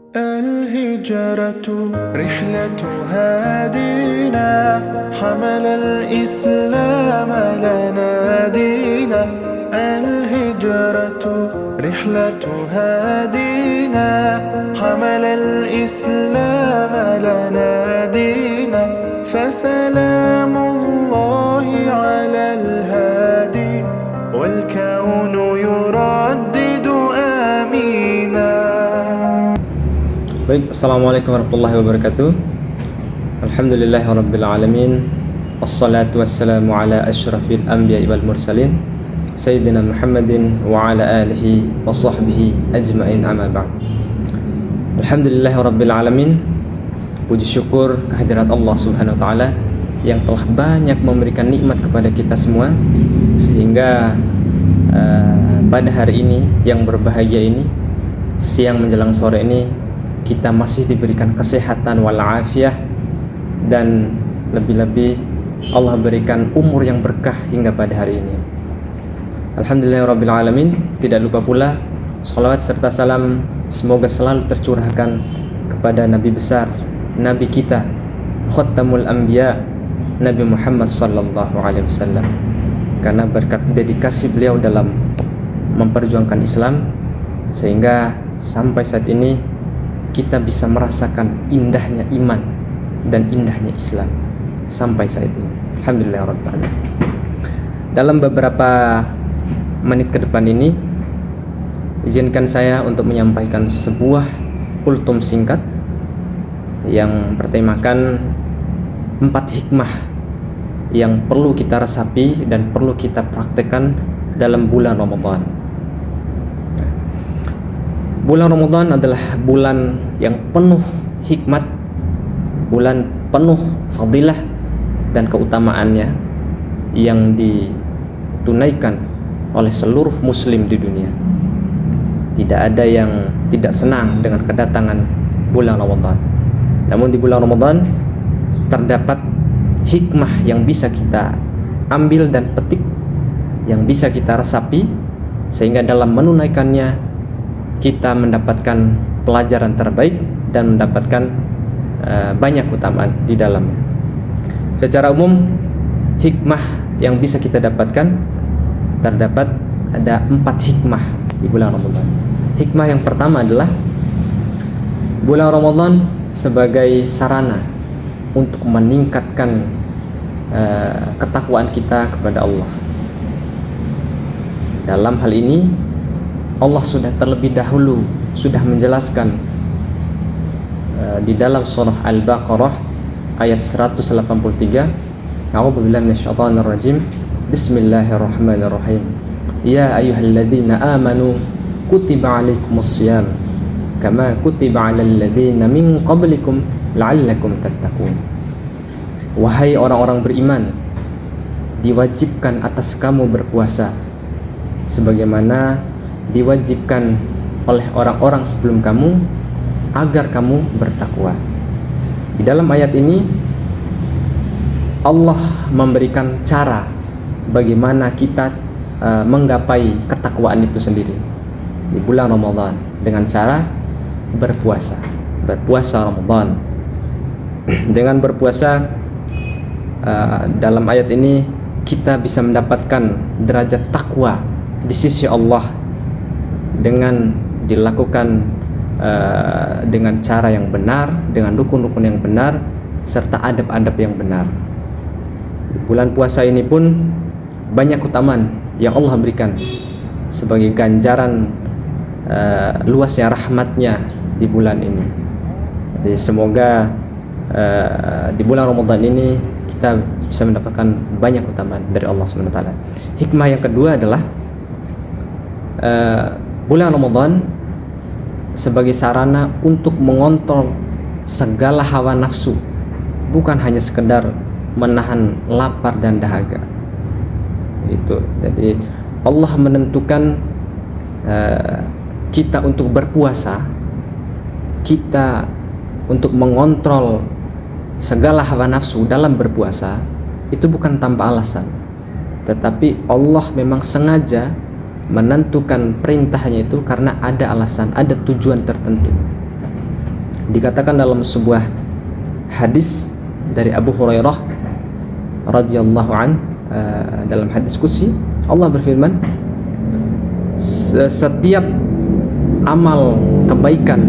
الهجرة رحلة هادينا حمل الإسلام لنا دينا. الهجرة رحلة هادينا حمل الإسلام لنا دينا. فسلام الله على الهادي والكون يردد آمينا. Baik, Assalamualaikum warahmatullahi wabarakatuh. Alhamdulillahirabbil alamin. Wassalatu wassalamu ala asyrafil anbiya'i wal mursalin Sayyidina Muhammadin wa ala alihi wa sahbihi ajma'in, amma ba'd. Alhamdulillahirabbil alamin. Puji syukur kehadirat Allah Subhanahu wa taala yang telah banyak memberikan nikmat kepada kita semua, sehingga pada hari ini yang berbahagia ini, siang menjelang sore ini, kita masih diberikan kesehatan walafiat, dan lebih-lebih Allah berikan umur yang berkah hingga pada hari ini. Alhamdulillahirabbil alamin. Tidak lupa pula salawat serta salam semoga selalu tercurahkan kepada Nabi besar, Nabi kita, Khatamul Anbiya, Nabi Muhammad sallallahu alaihi wasallam. Karena berkat dedikasi beliau dalam memperjuangkan Islam, sehingga sampai saat ini kita bisa merasakan indahnya iman dan indahnya Islam sampai saat ini. Alhamdulillah. Dalam beberapa menit ke depan ini, izinkan saya untuk menyampaikan sebuah kultum singkat yang bertemakan 4 hikmah yang perlu kita resapi dan perlu kita praktekkan dalam bulan Ramadan. Bulan Ramadan adalah bulan yang penuh hikmat, bulan penuh fadilah dan keutamaannya yang ditunaikan oleh seluruh muslim di dunia. Tidak ada yang tidak senang dengan kedatangan bulan Ramadan. Namun di bulan Ramadan terdapat hikmah yang bisa kita ambil dan petik, yang bisa kita resapi, sehingga dalam menunaikannya kita mendapatkan pelajaran terbaik dan mendapatkan banyak keutamaan di dalamnya. Secara umum, hikmah yang bisa kita dapatkan terdapat ada 4 hikmah di bulan Ramadan. Hikmah yang pertama adalah bulan Ramadan sebagai sarana untuk meningkatkan ketakwaan kita kepada Allah. Dalam hal ini Allah sudah terlebih dahulu sudah menjelaskan di dalam surah Al-Baqarah ayat 183. A'udzubillahi minasyaitonir rajim. Bismillahirrahmanirrahim. Ya ayyuhalladzina amanu kutiba alaikumussyam kama kutiba alal ladzina min qablikum la'allakum tattaqun. Wahai orang-orang beriman, diwajibkan atas kamu berpuasa sebagaimana diwajibkan oleh orang-orang sebelum kamu agar kamu bertakwa. Di dalam ayat ini Allah memberikan cara bagaimana kita menggapai ketakwaan itu sendiri di bulan Ramadan dengan cara berpuasa Ramadan. Dengan berpuasa dalam ayat ini kita bisa mendapatkan derajat takwa di sisi Allah dengan dilakukan dengan cara yang benar, dengan rukun-rukun yang benar, serta adab-adab yang benar. Di bulan puasa ini pun banyak keutamaan yang Allah berikan sebagai ganjaran luasnya rahmatnya di bulan ini. Jadi semoga di bulan Ramadan ini kita bisa mendapatkan banyak keutamaan dari Allah SWT. Hikmah yang kedua adalah bulan Ramadan sebagai sarana untuk mengontrol segala hawa nafsu, bukan hanya sekedar menahan lapar dan dahaga. Itu. Jadi Allah menentukan kita untuk berpuasa, kita untuk mengontrol segala hawa nafsu dalam berpuasa, itu bukan tanpa alasan, tetapi Allah memang sengaja menentukan perintahnya itu karena ada alasan, ada tujuan tertentu. Dikatakan dalam sebuah hadis dari Abu Hurairah radhiyallahu an, dalam hadis qudsi Allah berfirman, setiap amal kebaikan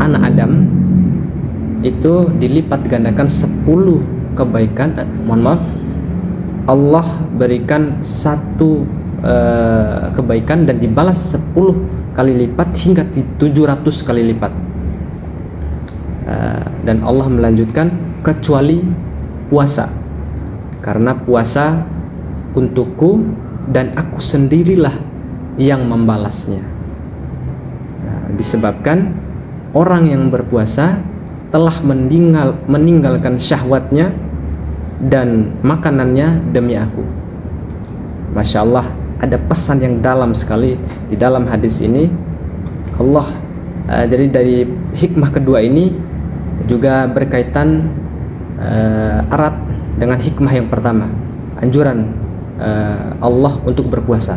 anak Adam itu dilipat gandakan 10 kebaikan, Allah berikan satu kebaikan dan dibalas 10 kali lipat hingga 700 kali lipat. Dan Allah melanjutkan, kecuali puasa, karena puasa untukku dan aku sendirilah yang membalasnya. Disebabkan orang yang berpuasa telah meninggalkan syahwatnya dan makanannya demi aku. Masya Allah, ada pesan yang dalam sekali di dalam hadis ini. Allah jadi dari hikmah kedua ini juga berkaitan erat dengan hikmah yang pertama, anjuran Allah untuk berpuasa.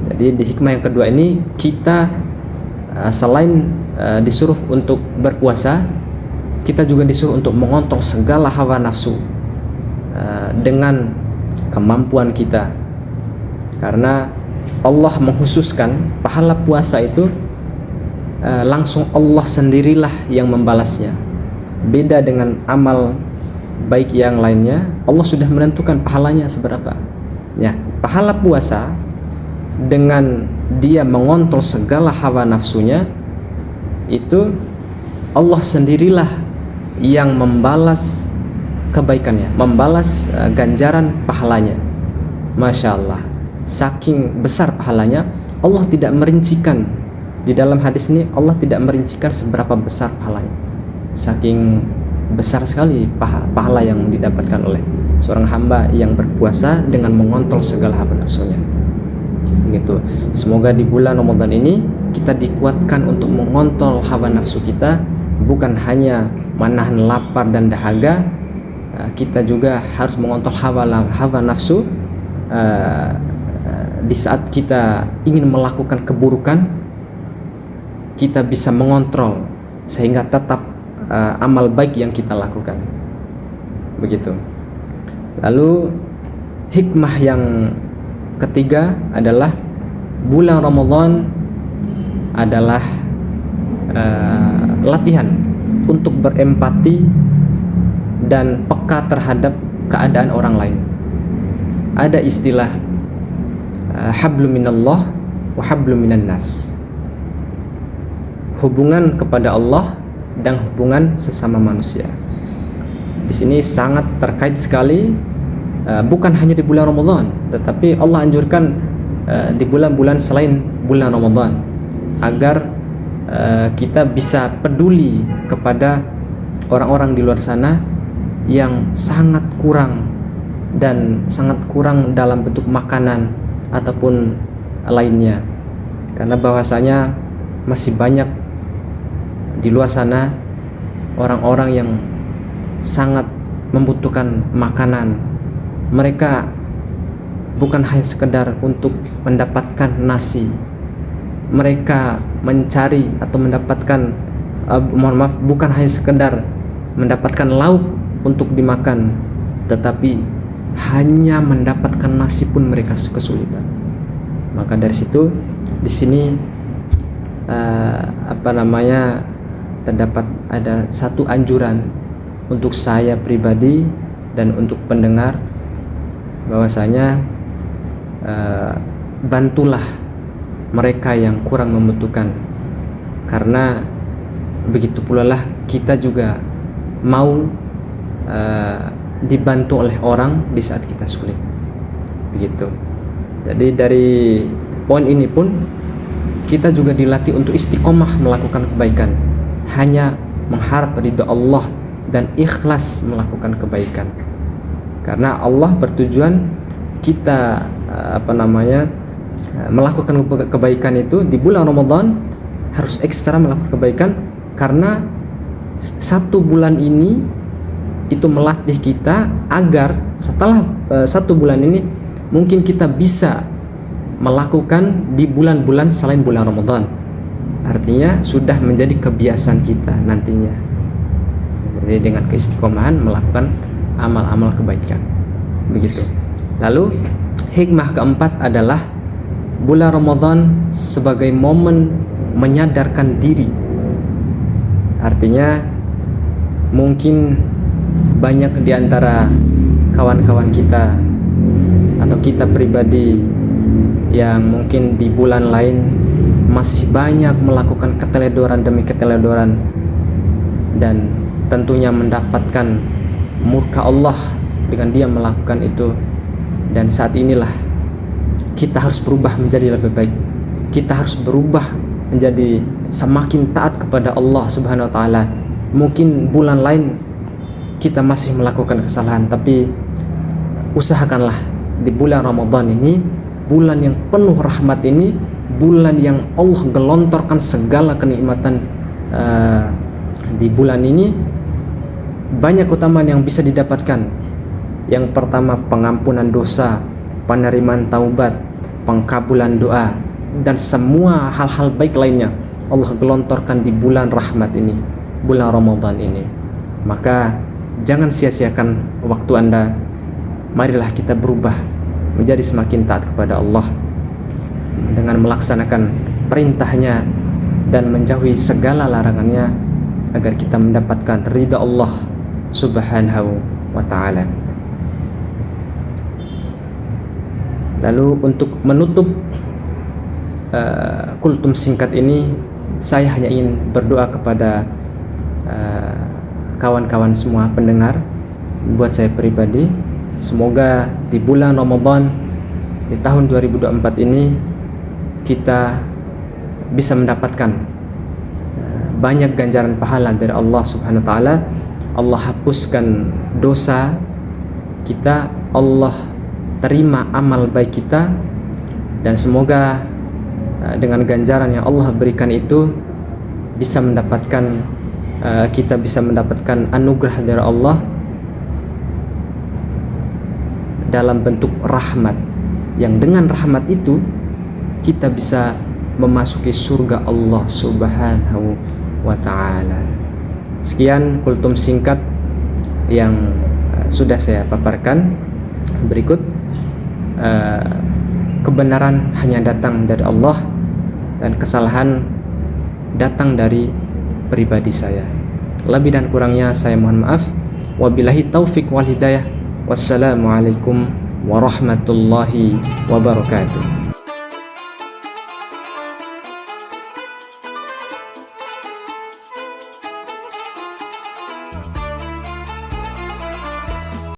Jadi di hikmah yang kedua ini kita selain disuruh untuk berpuasa, kita juga disuruh untuk mengontrol segala hawa nafsu dengan kemampuan kita, karena Allah mengkhususkan pahala puasa itu langsung Allah sendirilah yang membalasnya. Beda dengan amal baik yang lainnya, Allah sudah menentukan pahalanya seberapa. Ya, pahala puasa dengan dia mengontrol segala hawa nafsunya itu Allah sendirilah yang membalas kebaikannya, membalas ganjaran pahalanya. Masya Allah, saking besar pahalanya. Allah tidak merincikan di dalam hadis ini, Allah tidak merincikan seberapa besar pahalanya. Saking besar sekali pahala yang didapatkan oleh seorang hamba yang berpuasa dengan mengontrol segala hawa nafsunya. Begitu. Semoga di bulan Ramadan ini kita dikuatkan untuk mengontrol hawa nafsu kita, bukan hanya menahan lapar dan dahaga, kita juga harus mengontrol hawa nafsu di saat kita ingin melakukan keburukan, kita bisa mengontrol sehingga tetap amal baik yang kita lakukan. Begitu. Lalu hikmah yang ketiga adalah bulan Ramadan adalah latihan untuk berempati dan peka terhadap keadaan orang lain. Ada istilah hablum minallah wa hablum minan nas, hubungan kepada Allah dan hubungan sesama manusia. Di sini sangat terkait sekali, bukan hanya di bulan Ramadan, tetapi Allah anjurkan di bulan-bulan selain bulan Ramadan agar kita bisa peduli kepada orang-orang di luar sana yang sangat kurang dalam bentuk makanan ataupun lainnya, karena bahwasanya masih banyak di luar sana orang-orang yang sangat membutuhkan makanan. Mereka bukan hanya sekedar untuk mendapatkan nasi, mereka mencari atau mendapatkan bukan hanya sekedar mendapatkan lauk untuk dimakan, tetapi hanya mendapatkan nasi pun mereka kesulitan. Maka dari situ di sini terdapat ada satu anjuran untuk saya pribadi dan untuk pendengar, bahwasanya bantulah mereka yang kurang membutuhkan, karena begitu pula lah kita juga mau dibantu oleh orang di saat kita sulit. Begitu. Jadi dari poin ini pun kita juga dilatih untuk istiqomah melakukan kebaikan, hanya mengharap ridha Allah dan ikhlas melakukan kebaikan. Karena Allah bertujuan kita melakukan kebaikan itu di bulan Ramadan, harus ekstra melakukan kebaikan, karena satu bulan ini itu melatih kita agar setelah satu bulan ini mungkin kita bisa melakukan di bulan-bulan selain bulan Ramadan. artinya sudah menjadi kebiasaan kita nantinya. Jadi dengan keistiqomahan melakukan amal-amal kebaikan, begitu. Lalu hikmah keempat adalah bulan Ramadan sebagai momen menyadarkan diri. Artinya mungkin banyak di antara kawan-kawan kita atau kita pribadi yang mungkin di bulan lain masih banyak melakukan keteledoran demi keteledoran dan tentunya mendapatkan murka Allah dengan dia melakukan itu. Dan saat inilah kita harus berubah menjadi lebih baik. Kita harus berubah menjadi semakin taat kepada Allah Subhanahu wa taala. Mungkin bulan lain kita masih melakukan kesalahan, tapi usahakanlah di bulan Ramadan ini, bulan yang penuh rahmat ini, bulan yang Allah gelontorkan segala kenikmatan. Di bulan ini banyak keutamaan yang bisa didapatkan. Yang pertama, pengampunan dosa, penerimaan taubat, pengkabulan doa, dan semua hal-hal baik lainnya Allah gelontorkan di bulan rahmat ini, bulan Ramadan ini. Maka jangan sia-siakan waktu Anda. Marilah kita berubah menjadi semakin taat kepada Allah dengan melaksanakan perintahnya dan menjauhi segala larangannya, agar kita mendapatkan ridha Allah Subhanahu wa ta'ala. Lalu untuk menutup kultum singkat ini, saya hanya ingin berdoa kepada kawan-kawan semua pendengar. Buat saya pribadi, semoga di bulan Ramadan di tahun 2024 ini kita bisa mendapatkan banyak ganjaran pahala dari Allah Subhanahu wa taala. Allah hapuskan dosa kita, Allah terima amal baik kita, dan semoga dengan ganjaran yang Allah berikan itu bisa mendapatkan kita bisa mendapatkan anugerah dari Allah dalam bentuk rahmat, yang dengan rahmat itu kita bisa memasuki surga Allah Subhanahu wa ta'ala. Sekian kultum singkat yang sudah saya paparkan. Berikut, kebenaran hanya datang dari Allah dan kesalahan datang dari pribadi saya. Lebih dan kurangnya saya mohon maaf. Wabillahi taufik wal hidayah. Wassalamualaikum warahmatullahi wabarakatuh.